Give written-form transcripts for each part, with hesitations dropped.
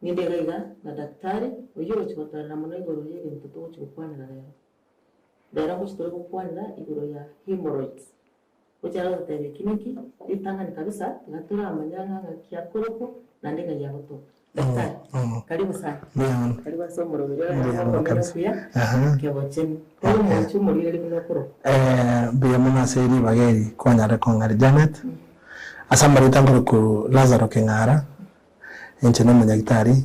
Ninde gaiga na daktari uyo chikotara na mwana igoro yele mtoto chikopwana leo. Dara kuchitoro kupwana igoro ya hemorrhoids. Uchara utebe kiniki itanga ni kabisa ngatura amanyanga kiakoroko na ndega ya goto. Daktari. Karibu sana. Karibu somo leo kabisa. Kiabocheni. Kwa mwanchu mulire binokoro. Biya muna seri bageri kwanyara kongari Janet. Asamba ritangoro ku Lazaro Kengara. Enchino manyagitari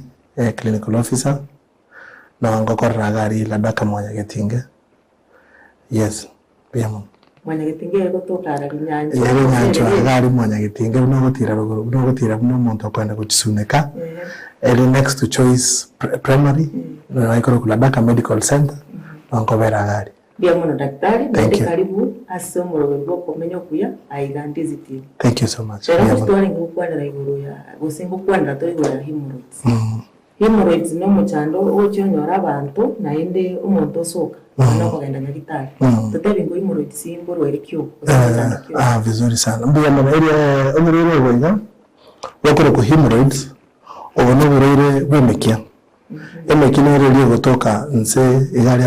clinical officer na ngokorra gari la daka Mwanyagetinge. Yes, biya muna. Mwanyagetinge gotokara rinyanja. Yari nyanja gari Mwanyagetinge no gutira muntu kwenda kuchisuneka. Eli next to Choice Primary na ikoro kula Daka Medical Center ngobera gari. Biya muna daktari, karibu asomo lwego komenyo kuya aigandizi TV. Thank you so much. Era story ngukwana na igoro ya gusengo kwana to igoro ya hemorrhoids. Hemorrhoids no muchando ochonyora abantu na inde umuntu osoka no kugenda nyagitari. Tutabi ngo hemorrhoids simbo rwerekyo. Vizuri sana. Biya muna area umuriro wega wakora ku hemorrhoids obono burere bwemekia. Emekina rero gotoka nse igari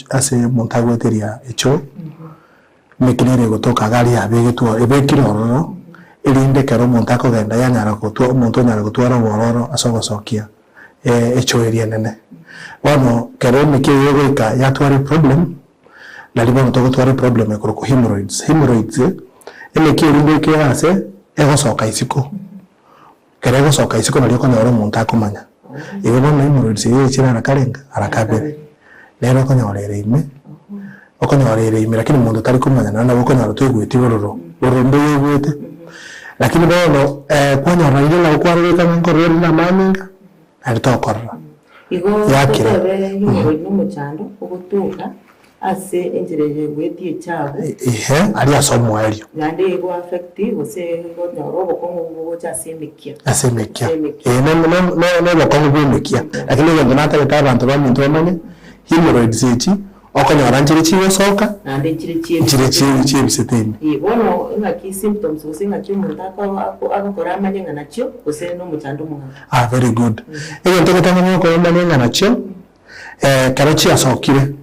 ase montagweteria echo. Mekina rero gotoka gari abegetwa ebekiroro irinde kero montako genda yanyara gutwa umuntu nyara gutwara bororo asogosokia echo area nene. Wano kero mekio yogoika yatware problem na libono togotware problem ekoro ku hemorrhoids emekio rinde ke ase egosoka isiko. Kero egosoka isiko na lioko nyoro montako manya. Igo bona hemorrhoids yechira arakarenga arakabere lero konyorere ime okonyorere ime lakini mundu tari kumanya na bokonyora twigwiti bororo borombe yegwete lakini bono kwanyora ile la kwarweka nkorero na maninga ari tokorra igo yakire hemorrhoid no muchando ogutuka ase enjereje gweti echabo ari asomo elio nande igo affect ose nyoro bokongo cha semekia no bokongo bwemekia lakini ngo nata ka abantu bamuntu bamanye hemorrhoids echi okonyora njire chiwo soka nande njire chiwo biseteni ibono ngaki symptoms ose ngaki umuntu akakora amanye nacho ose no muchando mwana very good ego ntokotanga ko amanye nacho karachi asokire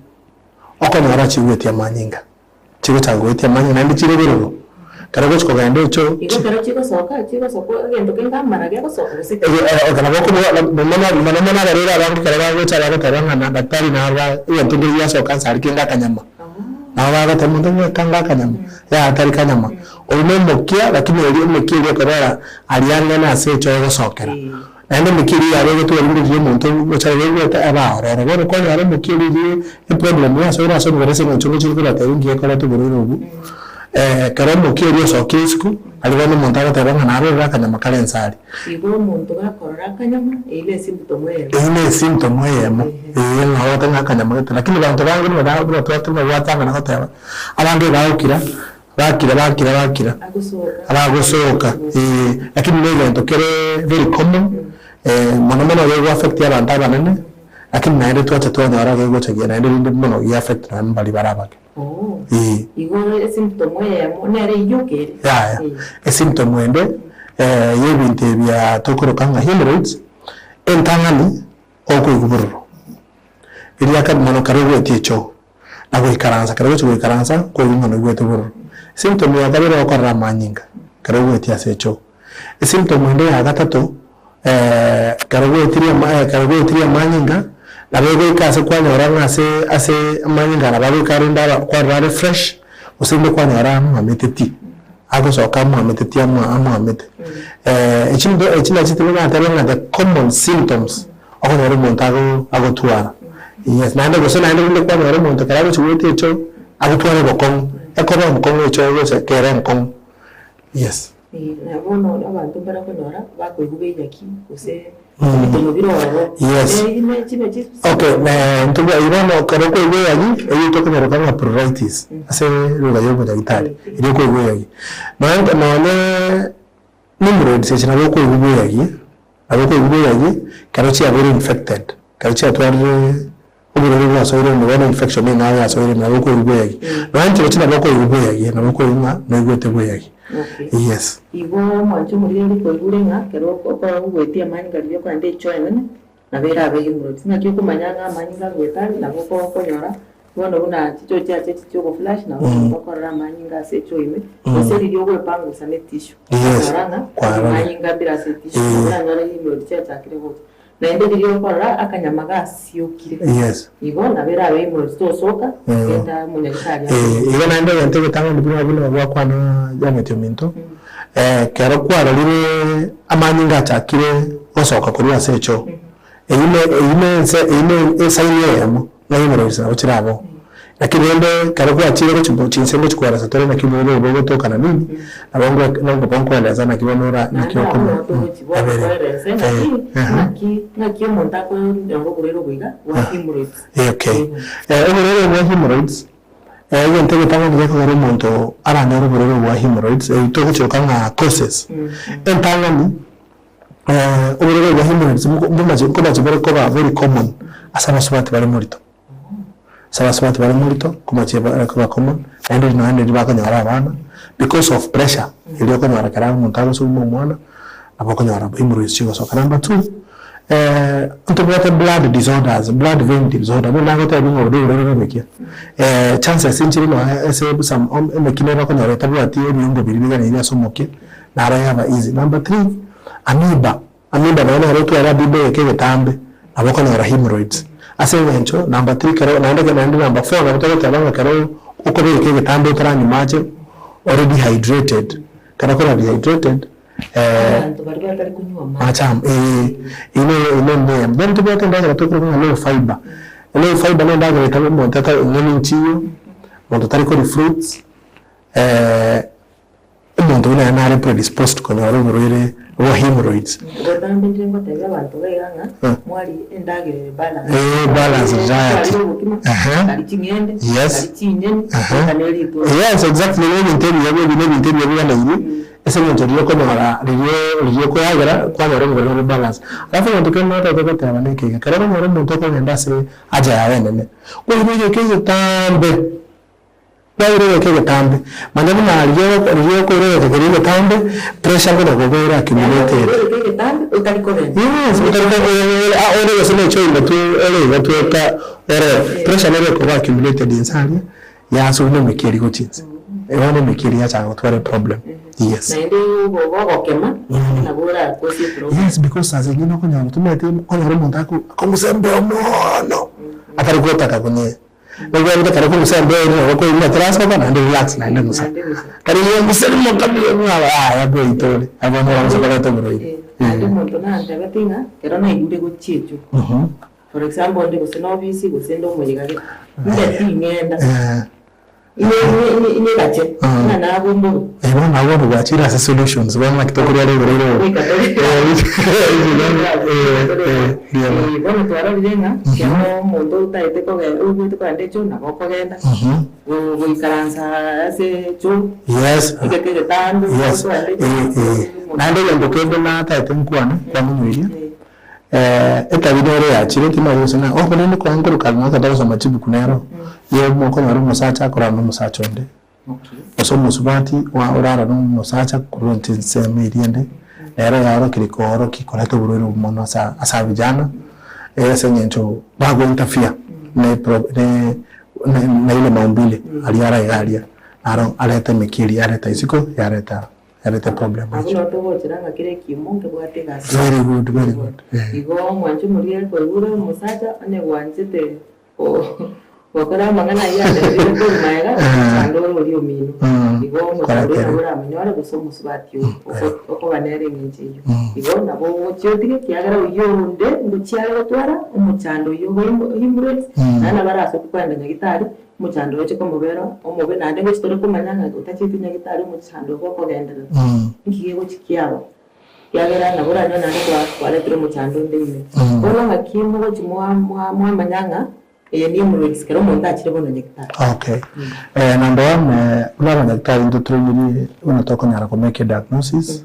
okonyora chigwetia manyinga chigo chagwetia manyinga ndi chire biroro karago chiko gande cho igo karo chigo soka gendo kenga mara gego soka se kana boko mona garira abantu karago chara taranga na daktari na aba iyo tundiri ya soka sari kenga kanyama na aba tamundo kanga kanyama ya atari kanyama olime mokia lakini oli mokia ile korora alianga na se cho sokera ande mukiri yare to ndi je muntu chare ta aba ora ora ko yare mukiri je problem ya so raso ngere se nchulo chiko la ta ngi ko la to buru kare mukiri so kisku ali bano montara ta banga na ro kana makale nsari ibo muntu gakorora kanyama ile symptom yemo na ota ngakanyama lakini bantu bangu ni bada to to watanga na kota abantu baukira bakira abagosoka lakini leo ntokere very common mono leo affect ya abantu abanene lakini naende tuacha tuanyora gego chege naende mono ya affect na mbali barabake igo symptom ya monere yuke symptom ende yebinte bya tokorokanga hemorrhoids entangani okuyuguburo ili akad mono karego tiecho nago ikaranza ko mono gweto buro symptom ya kabere okorra manyinga karego tiasecho symptom ende ya gatatu karego tiria manyinga na bego ikase kwanyora ase manyinga na bego karinda kwa rare fresh usinde kwanyora ameteti ago soka ameteti amete echina chitelo na the common symptoms okonyora montago agotwara yes naende goso naende kwanyora montago karego chwete echo agotwara bokong ekoro mkongo echo yose kere mkongo yes na bono abantu bara konora bakoigubeya ki use yes okay ntuba irono karo ko ibeya gi eyo tokenera kama pruritus ase lula yobo daktari ile ko ibeya gi no numero de sechina ko ibeya gi karo chi very infected karo chi atware uburo wa so ile no infection na ya so ile na ko ibeya gi no anti china ko ibeya gi na ko ima no igote ibeya gi Yes. Igo mwancho muri ndi ko gurenga kero ko gwetia manyinga ryo kwa ndi choene na vera abe hemorrhoids na kyo kumanyanga manyinga gwetari na ko nyora bono buna chicho chicho ko flash na ko korra manyinga se choime ose ryo gwe pangu sane tissue kwa manyinga bila se tissue na ngara hemorrhoids cha kire na ende ryo korra akanyama gasiokire. Yes. Igo na vera abe hemorrhoids to soka kenda munyakari igo na ende yante gutanga ndibira bino bwa na jametio minto kero kwara lire amanyinga chakire osoka kuri asecho ine saine yamo na hemorrhoids na uchirabo lakini ende kero kwa chire ko chinsemo chikwara satore na kibolo bobo toka na nini abongo nango bonko eleza na kibonora nikyo ko nakio montako ngo kurero buiga wa hemorrhoids. Okay hemorrhoids wa hemorrhoids yente gutanga ndiko ngari muntu aranyoro burero wa hemorrhoids to guchoka nga causes entangani uburero wa hemorrhoids mumaje ko bajibere ko ba very common asaba subati bari murito sabasubati bari murito kumaje ba common and no and ba kanyara abana because of pressure iliyo ko nyara kara muntu abaso mu mwana abako nyara hemorrhoids chigo so number 2 unto blood disorders, blood vein disorder. No nago ta bingo do mekia. Chances inchiri no ese some mekinera ko nyara tabu ati nyumba biribiga ni yaso moke. Na ara yaba easy. Number 3 amoeba bana roto ara bibe ke getambe abako nyara hemorrhoids. Ase wencho number 3 karo na ndege na number 4 na mtoto tabanga karo uko be ke getambe utara ni mache already hydrated. Kana ko dehydrated acham ine then to be attended to low fiber no ndaga itabu montaka ngeni nchiyo monto tariko fruits monto una na predisposed ko na rore wa hemorrhoids godambe ndingo tega bantu gairanga mwali endage balance diet yes yes exactly when intend you ese muntu ryo ko mara ryo ko yagara kwa mara ngo balance alafu muntu kema nota to abaneke karero mara muntu ko ngenda se aja yawe nene ko ibije keze tambe bayire ke tambe maneno na ryo ko ryo tambe pressure ko go go accumulated ke tambe utariko ben yes utariko ore se ne choindo tu ele to ta ore pressure ne ko accumulated inside ya so ne mekeri go chins wane mekeri ya chango tware problem. Yes. Yes, because as a gino ko nyamu tumete ko nyoro montaku ko musembe omono atari ko taka kunye ngo yari taka ko musembe no ko ina transfer bana and relax na ndo musa kari yo musembe mo kabile no ya go itole abona wanza baka to bro andi muntu na ndaga tinga kero na inde go chiecho for example ndi ko sinovici go sendo mo yigare ndi ngenda ini gache na bombo na wabo gachira solutions bana kitokuri ari rero bueno twara birenga kero mundo utaite ko ge ubu to ande cho na ko genda go ikaranza ase cho yes ikeke tando yes na ndio ndo kendo na taite mkwana kwa mwili eta video ya chireti maruhusu na nini kwa ngoro kalma kata so machibu kunero ye moko na rumo sacha kora no musacho nde so musubati wa urara no musacha kuronti seme iriende era yaro kilikoro kikora to burero mono asa vijana senyencho bago interfere na ile maumbile aliara yalia aro aleta mikiri aleta isiko yareta problem. Very good. Igo mwancho muri ko ura musacha ane wanjete wakora mangana ya ndere ko maera andoro uri omino igo mutaro ura manyora gusomo subati uko banere ngiye igo nabo cyotike kyagara uyonde ngucyara batwara umuchando yo himuretse nana baraso kwanda nyagitari muchando weche ko mubero omobe nande ngo chitore ko manyanga utachiti nyagitari muchando ko gendera ngiye go chikiabo yagera na bora nana kwa letro muchando ndime ono hakimu go chimwa manyanga ni hemorrhoids kero monta chire bono nyagitari. Okay. Number 1 una nyagitari ndo training unatoka nyara ko make diagnosis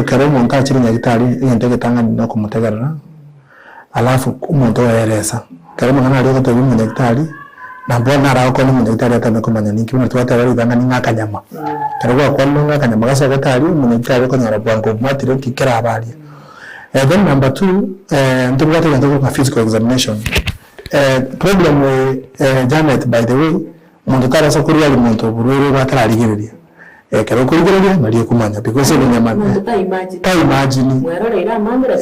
kero monta chire nyagitari yentege tanga no kumutegarara alafu umuntu yeresa kero mangana ari ko to nyagitari na mbona ara ko ni munyaitari atame kumanya ninki muna twata bari banga ninga kanyama karagwa kwa ninga kanyama gasa gatari munyaitari ko nyara bwango matire kikira abali. Then number 2 ntubwate nto physical examination. Problem with Janet, by the way, mundu tarasa kuriya limuntu bururu batararigereria kero kurigereria nari kumanya because ni nyamana ta imagine mwero ira mandira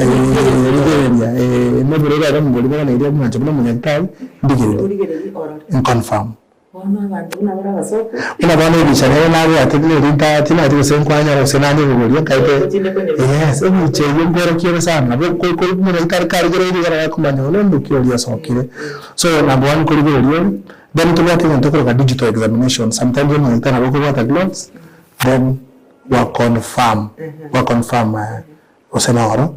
no bururu ara mugori bana ira manje bana munyatai ndigereria confirm ona bantu na bara basoko ina bana bishana na ari atile rinta tina ati senkwanya ro senani bugoria kaite yes ni cheye ngoro kiyo sana ko munyatai karigereria gara kumanya ono ndukio sokire so number 1 kurigereria. Then to what even talk about digital examination. Sometimes when you can look at the gloves, then we confirm usenoro.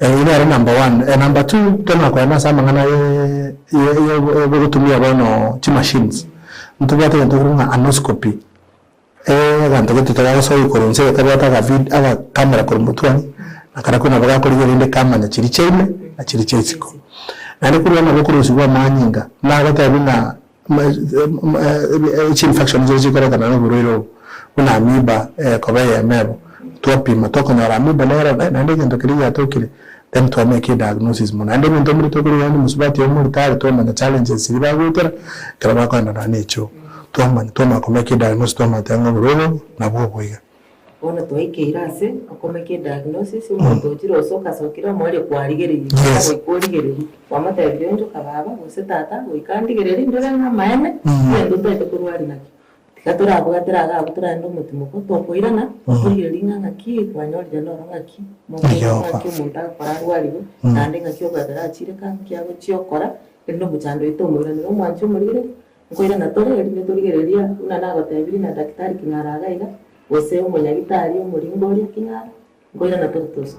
Ile number 1. Number 2 tena kwa na sama ngana ye kutumia bono chi machines. Mtu wote ndio anoscopy. Ganto ko tutara so ikoronse kabata ka vid aba camera ko mutwani. Akara kuna baga ko ile kamera chiri chene na chiri chesiko. Na ni kuri na bokuru sigwa manyinga. Na gata bina infection zozi kora kana buriro kuna amiba koba ya mero topima toko na amiba na ndege ndokiri ya tokire then to make a diagnosis mona ndege ndomuri tokiri yani musubati yo muri tare to na challenges siba gutera kama kwa na necho to ma ko make a diagnosis to ma tango buriro na bwoboiga ona to ikirase akomeke diagnosis umuntu jiro soka sokira mwali kwarigereri ko kwarigereri wamata ebyo kababa usitata uikandigereri ndore na maene ndo tete kurwari naki tikatora abugatira aga abutura ndo mutimo ko to koirana kwarigereri nganga ki kwanyori jano ngaki mo ngaki munta kwarwari nande ngaki ogatara achire kan kyabo cyokora ndo buchando itomura ndo mwancho muri ngoirana tore ndo turigereria una nago tabiri na daktari kinaraga ida wose umunyagitari umuringori kinyara ngoira na tortoso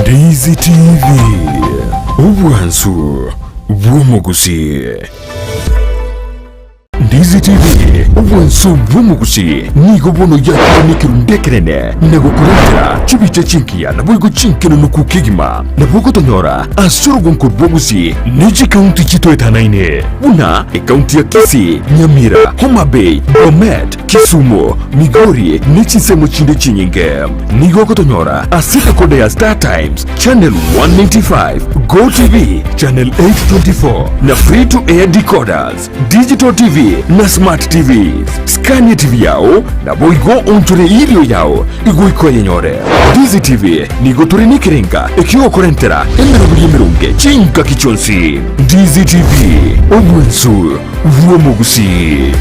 Ndizi TV Ubwansu bw'omuguzi. Ndizi TV Ubwansu bw'omuguzi nigo bono yakinikira ndekerene nagukurikira chibice chinkiya nabwo chinkino nukukigima nabwo tonyora asoro bw'omuguzi niji county chitoetanaine una county ya Kisii, Nyamira, Homa Bay, Bomet, Kisumu, Migori n'ekisemo kindi kinyinge nigo kutonyora asika kode ya Star Times channel 195, Go TV channel 824 na free to air decoders, digital TV na smart TVs. Scania TV yao na boigo onture ilio yao iguiko yenyore. Dizi TV nigo turini kirenga ikiwa korentera emerunge chinka kichonsi. Dizi TV Ubwansu bw'omuguzi.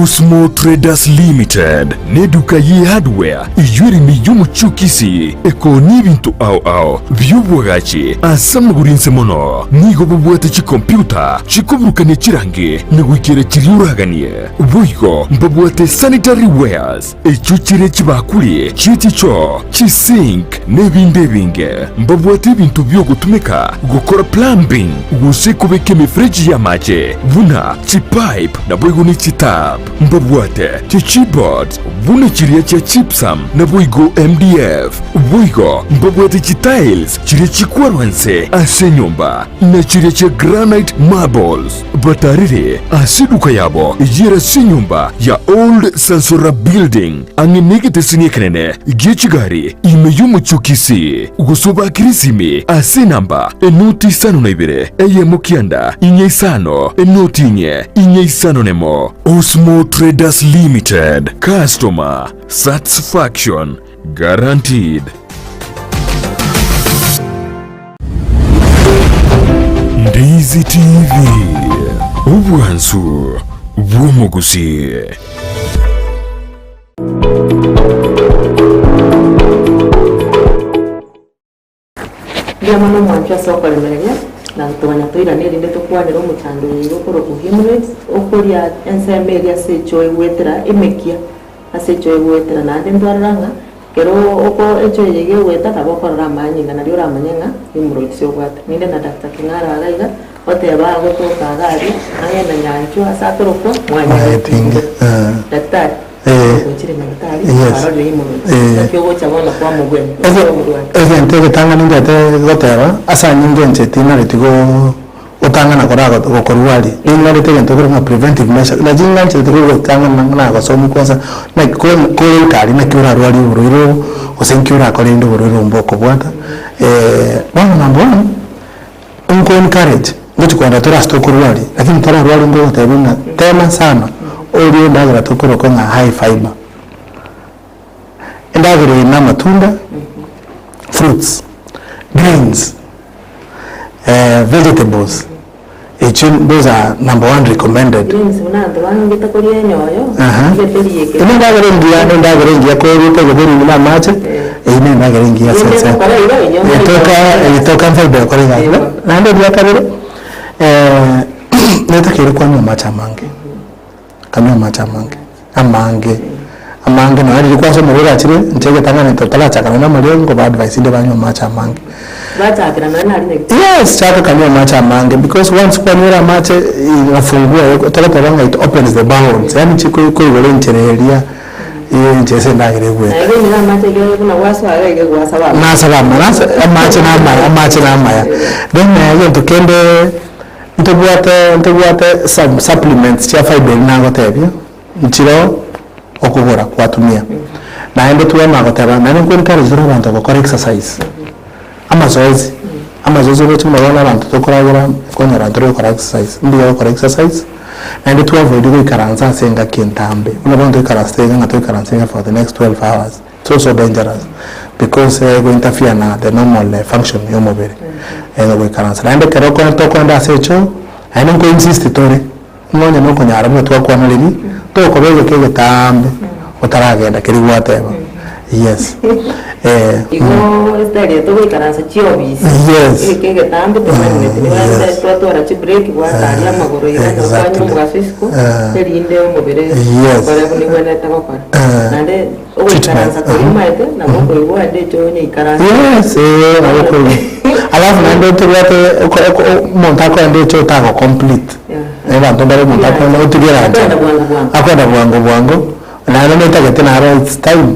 Osmo Traders Limited neduka ye hardware iyurimi y'umucukisi eko n'ibintu ao by'ubwagaci asamugurinse mono nigo bubwate ci computer cikuburukane cirange nigwikire ciriuraganiye buigo mbabwate sanitary wares icukire cibakuri citico cisink n'ibindi binge mbabwate ibintu byo gutumika gukora plumbing gusikubika imifereji y'amaje buna cipipe na bwigo ni citab mbabwate keyboards bune kiriya cha chipsam na buigo MDF buigo mbabwate tiles kiriya chikwarwanse ase nyumba na kiriya cha granite marbles batarire asiduka yabo yera si nyumba ya Old Sansora Building angenegete sinyekenene gechigari ime y'umucukisi gusoba kirisimi ase namba enoti sano na ibere eye mukianda inye isano enoti inye isano nemo. Osmo Traders Limited, customer satisfaction guaranteed. Ndizi TV Ubwansu bw'omuguzi. Ndiamano mwancho soko lemereria na tubanya tuira niri ndi tukwanira umuchando yiro koro ku hemorrhoids okuria enseme ya secho egwetera emekia asecho egwetera na ndi ndwaranga kero oko echo yege gweta kabo korora manyinga na riora manyenga hemorrhoids yogwata ninde na Dr. Kingara araiga oteba gotoka gari ayenda nyancho asatoroko mwanya daktari egente getanga ningete goteba asa nyingenche tinaretigo utangana korago gokorwali ingarete gento kora preventive measure na jinganche tigo gotanga na gosomi kwanza na ko kali na kiura rwali ururo osenkiura kolendo ururo mboko bwata bwana number 1 unko encourage ngochi kwenda tora stokurwali lakini tora rwali ngo tabina tema sana olio ndagira tukoro kwa high fiber ndagira na matunda fruits grains vegetables those are number 1 recommended greens unando wangita kolia nyoyo ngeteriye ndagira ngia ko yuko goberi na mache ine ndagira ngia sasa itoka fiber kwa hiyo na ndio ya kabiri netakire kwa macha mange kamwe macha amange na ari kwa so murira chire ntege tangana totala chakana na malengo ba advice inde banyo macha amange bacha kana na ari yes chaka kamwe macha amange because once kwa nyura macha inafungua tala it opens the bounds yani chiko iko ile nchereria njese ndagire gwe na ile ni macha ile kuna waso arege kwa sababu na salama macha na maya then yento kende ntobwate some supplements cha fiber na gotebia nchiro okugora kwatumia na ende tuwe magoteba na ni kwentara zero abantu bakora exercise amazoezi bocho mabona abantu tokoragira konyara ndoro kora exercise ndiyo kora exercise na ende tuwe avoid go ikaranza senga kintambe unabantu ikarastenga ngato ikaranza for the next 12 hours it's also dangerous because go interfere na the normal function yo mobile go ikaranza na ende kero kwa tokwenda secho aina ngo insist tore ngonya no kunyara mwe twakwa na lini to ko bege kege tambe utaragenda kiri gwateba yes igo estari to ikaranza chiobis yes kege tambe to mane ni wanda to ara chi break gwata ya magoro ira no kwanyu mugafisco terinde umubere bara ni wena takokora nande o ikaranza ko imaite na moko igo ade cho ni ikaranza yes alako alafu nando tuwate montako ande cho tako complete bantu bari montako no tugira akwenda bwango na ndio nitaka it's time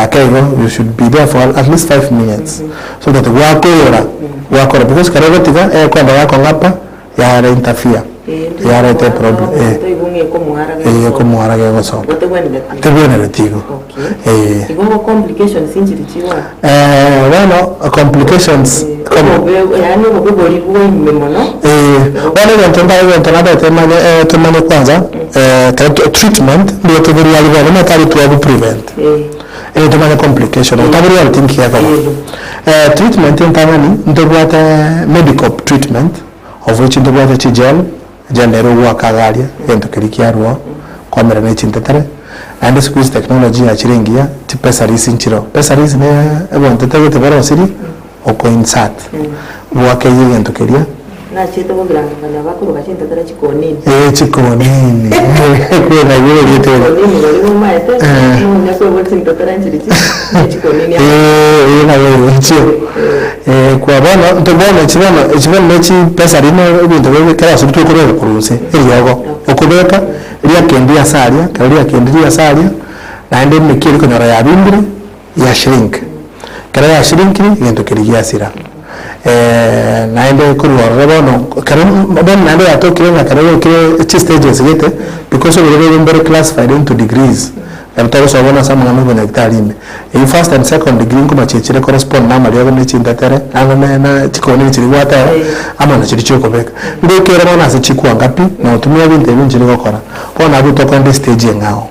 akego you should be there for at least 5 minutes so that wakora because karego tiga kwenda yako ngapa ya interfere ya rete problem como harage goso te viene retigo igual complications injiri chiwa bueno complications yani ubogori bwo imemono wale ntonda temane kwanza treatment ndio tubiri alivyo na tari tu prevent temane complication utabiri al think yako treatment ntamani ndobwata medical treatment of which ndobwata chigel janero wa kagaria ento kirikiarwo komera ne chintetare and schools technology achirengia ti pesa risinchiro pesa ris ne ebonte tegete baro siri oko insert wake yento keria na chito bo grande kana bakuru bachintetare chikonini chikonini kwena yeye yeto chikonini wali maete no nyako bo chintetare chikonini na yeye chio kwa bana ntobona chibona mechi pesa rino ebintu bebe kera so tukoro kuruse iriyago okubeka iriya kendia salia kalia kendia salia na ende mekiri konyora ya bimbire ya shrink kera ya shrink ngento kiriya sira na ende kurwa bono kera bono na ende atokire na kera ke stages gete because we are very classified into degrees mtoro sobona sama ngano bone hektarine in first and second degree kuma chechire correspond na mali yagone chindatere angana na chikoni chiri gwata ama na chiri choko beka ndo kera bona se chikwa ngapi na utumia binte binjiri gokora bona abuto kwa stage ngao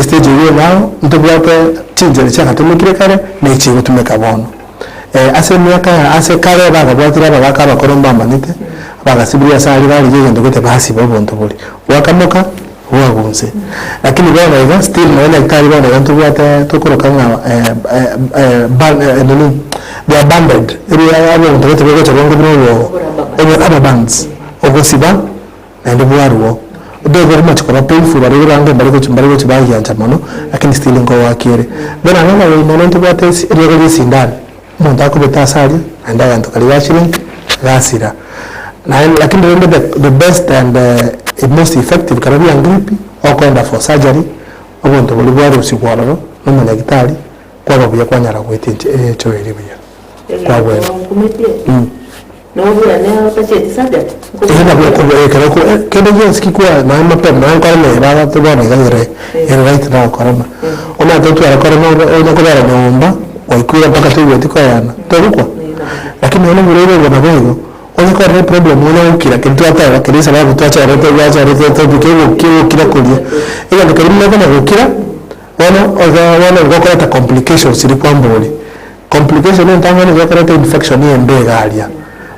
stage hiyo ngao ntobwate chinjere chaka tumikire kare ne chigo tumeka bono ase miaka ase kare baga bwatira baga bakoromba manite baga sibiria sali bali yendo gote basi babonto boli wakamoka wagunze lakini bwana hivi still naona daktari bwana yantu bwata tukoroka nga they are banded area yabo ndote bego cha bongo bro obo rubber bands ogosiba naende bwaruo very much kora painful ari range bari go chibagi anja mono lakini still ngo wakire then another way mono ntibate rego sindani muntu akubeta asali anda yantu kali washirin gasira na lakini the best and most effective karabi angripi okwenda for surgery obuntu buli bwari usikwalaro n'umunyagitari kwaba buya kwanyara gwete choere buya kwabwe no bura ne otacheti surgery ina bya kubeka ko kende jensi kwa na mapema na kwa ne baba to bana ngare right now korona ona to ara korona ona ko bara nyumba waikuya mpaka tu yote kwa yana torukwa lakini ona murebe bwana bego ona kwa re problem ona ukira kintu ata kirisa baba tuacha rete yacha rete bikego kila kulia ila ndikarimu na gukira wana ngokoreta complications iri kwamburi complication ntangana ngokoreta infection ye mbegalia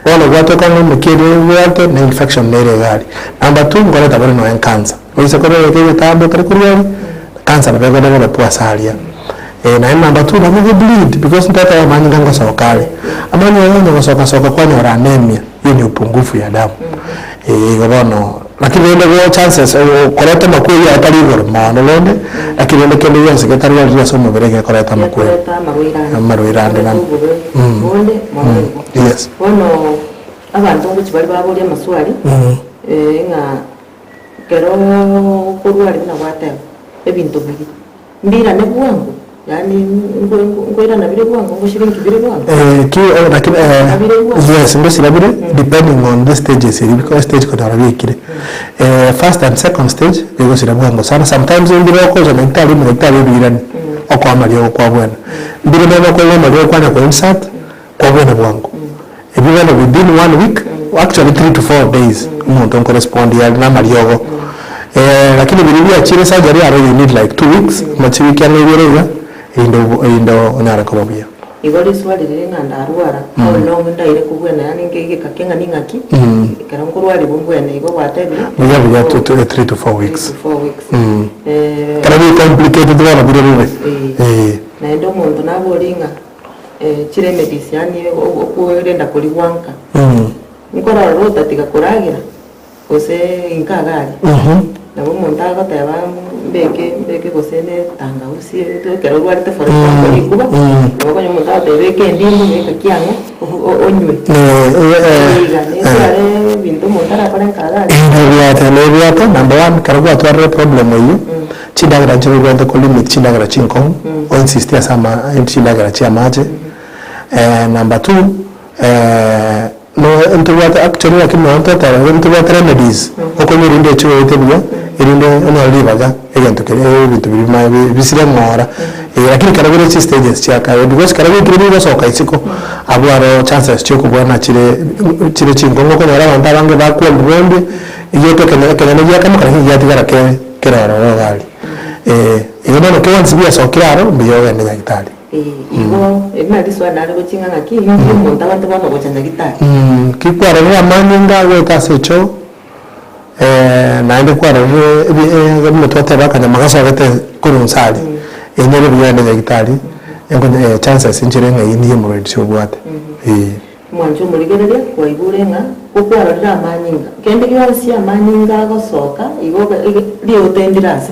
wana gwatoka mukiri wato na infection nere gali number 2 ngokoreta bari no cancer oise korera ke tambo kare kuriya cancer bego na poa salia na number 2 na bleed because ntata ya manyanga ngosokale amani yanga ngosoka kwa nyora anemia hiyo ni upungufu ya damu ngono lakini ndio chances koreta makuri atari hormone londe lakini ndio kende ya secretary wa ria somo bereke koreta makuri maruirande na yes ono abantu ngo kibali babuli amaswali nga kero kurwali na wata ebintu bibiri mbira ne bwangu yani ngoira na bile bwangu ngo shiringi bile bwangu lakini yes ndo silabire depending on the stages because stage ko dara bikire first and second stage ego silabwangu sana sometimes ndiro ko za mentally birani okwa mali okwa bwana ndiro na ko mali okwa na ko insert kwa bwana bwangu even within 1 week actually 3 to 4 days umuntu correspond ya na mali yogo lakini bilibia chile surgery are you need like 2 weeks machi wiki anayorega indo onara kobabia igori swali lenga ndarwara how long ndaire kubwena yani ngeke kakenga ningaki kera ngurwari bumbwena igo batebi we have 3 to 4 weeks kana be complicated wala birebe na ndo muntu nabolinga chile medicine okuwenda kuli wanka ngora rota tikakuragira ose inkagari na umuntu agateba mbeke gosene tanga usi kero rwari te for example ikuba ngo nyo muntu atebeke ndimbu ngeka kiango onywe yare bintu muntu arakora inkagari ndio number 1 karagwa tware problem hiyo chidagira chiro rwanda ko limit chidagira chinko o insistia sama chidagira chia maje number 2 no intubata actually lakini wantata intubata remedies okonyo rinde chiwe itebya irinde ona libaga egento kere bintu bima bisire mora lakini karabire chi stages cha kayo because karabire kiri soka isiko abwaro chances cyo kubona chire chingongo ko nara banda bange bakwa mbonde iyo to kene ne yakama kare yatigara keraro gali iyo no ke wansi bia sokiraro biyo ene nyagitali igo ebimaliswa nalo kuchinga ngaki umuntu abantu bano gochanya gitari kikwara ni amanyinga wetasecho naende kwara ni mtoto bakanya magaso gate kurunsali enere biyane gitari engo chances injirenga yini hemorrhage shobwate mwanjo muligereria kwa iburenga kukwara rira amanyinga kende kyansi amanyinga gosoka igo rio tendirase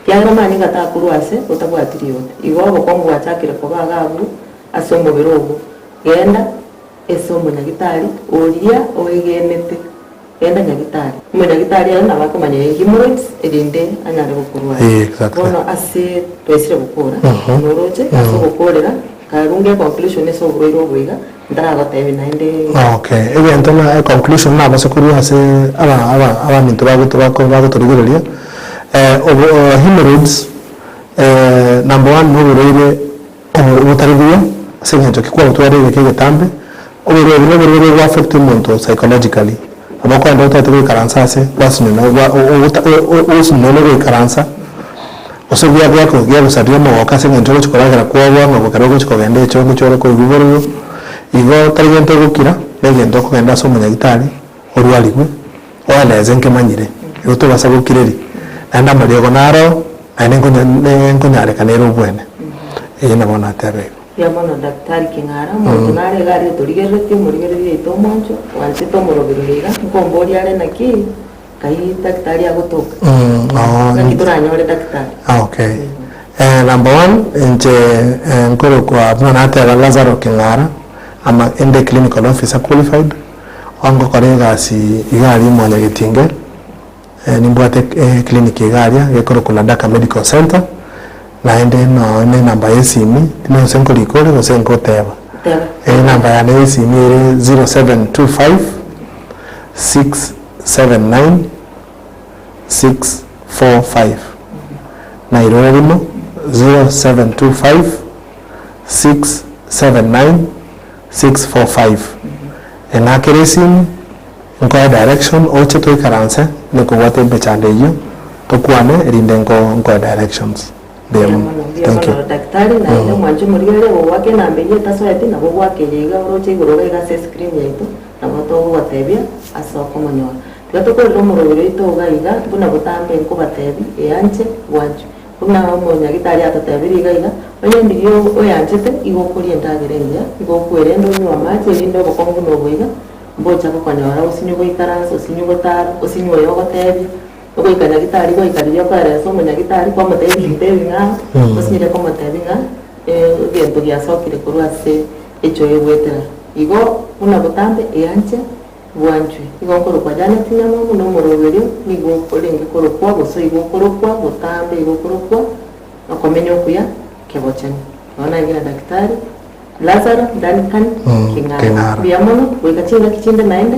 kyara manyinga takurwase utabwatiri yote igo bokongo achakire kobagabu asomo birogo genda esomo nyagitari oria oigenete genda nyagitari nyagitari ana bakomanya hemorrhoids edinde anyare gukurwa bono ase twesire gukura noroje aso gukorera karunge conclusion eso bwiro bwiga ndaragotebi nainde okay evento na conclusion na basukuru ase aba mintu baguturigereria hemorrhoids number 1 mubireire ubutaribuya senyeto kikwa utwarire kigetambe ubirebe bwa affect umuntu psychologically abako ndo tatwe karansa se wasinena usinena go karansa osubya byako byabusadio mo wakase ngento chikoragera kwabo ngo karoko chikogende chongo choro ko iboro igo tarigente gukira negendo kugenda so munyagitari orwaligwe oaneze nkemanyire igo to basa gukireri anda mariego naro ane nkonyare kanero bwene ina bona tebe ya mono daktari King'ara muntu nare gari turigerete murigerere ito moncho wanse to murobirega ngombori ale naki kai daktari agotoka na kituranyore daktari okay number 1 nje nkoro kwa mwana ate Lazaro King'ara ama ende clinical officer qualified ongo korega si igari mwanya gitinge nimbwate clinic igaria gekoro kuna Daka Medical Center na ende no ne namba yesimi tino senko likole go senko teba namba ya yesimi 0725 679 645 na irorimo 0725 679 645 enakeresim nko direction oche to ikaranse ne ko wate bechande yo to kwane erinde nko directions dem thank you daktari na ile mwanjo muriele wake na mbenye tasoete na bo wake yega roche goroga ga screen yeto na boto watebia asoko monyora gato ko lo murobero ito gaiga buna butambe nko batebi eyanche wanjo kuna monya gitari atatebiri gaiga onye ndiyo oyanchete igokuri endagerenja igokwerendo nywa mache lindo bokongo no boiga mbocha ko kanyora usinyugo ikaranso usinyugo taro usinyugo yogo tebi ogo ikanya gitari go ikariyo para so monya gitari kwa matebi tebi nga usinyire ko matebi nga gento gya sokire kurwase echo yebwetera igo una butambe eyanche wanjwe igokoro kwa jana tinyama muno murobero nigo kolenge koro kwa boso igokoro kwa butambe igokoro kwa akomenyo kuya kebochani ona ngira daktari Lazaro Duncan King'ara biamono wekachinga kichinde naende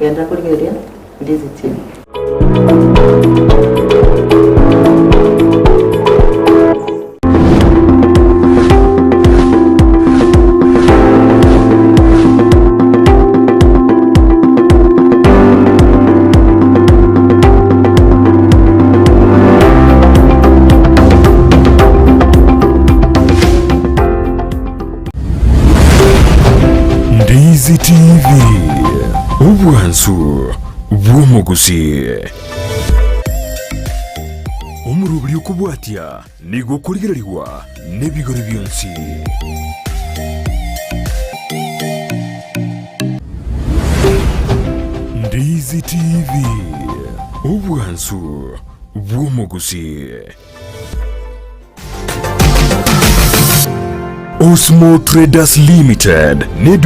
yenda kuligeria ndizi chini Ndizi TV obwansu bw'omugusi omurubiri okubwatya nigo kuligererwa n'ebigori byonsi Ndizi TV obwansu bw'omugusi Osmo Traders Limited neduka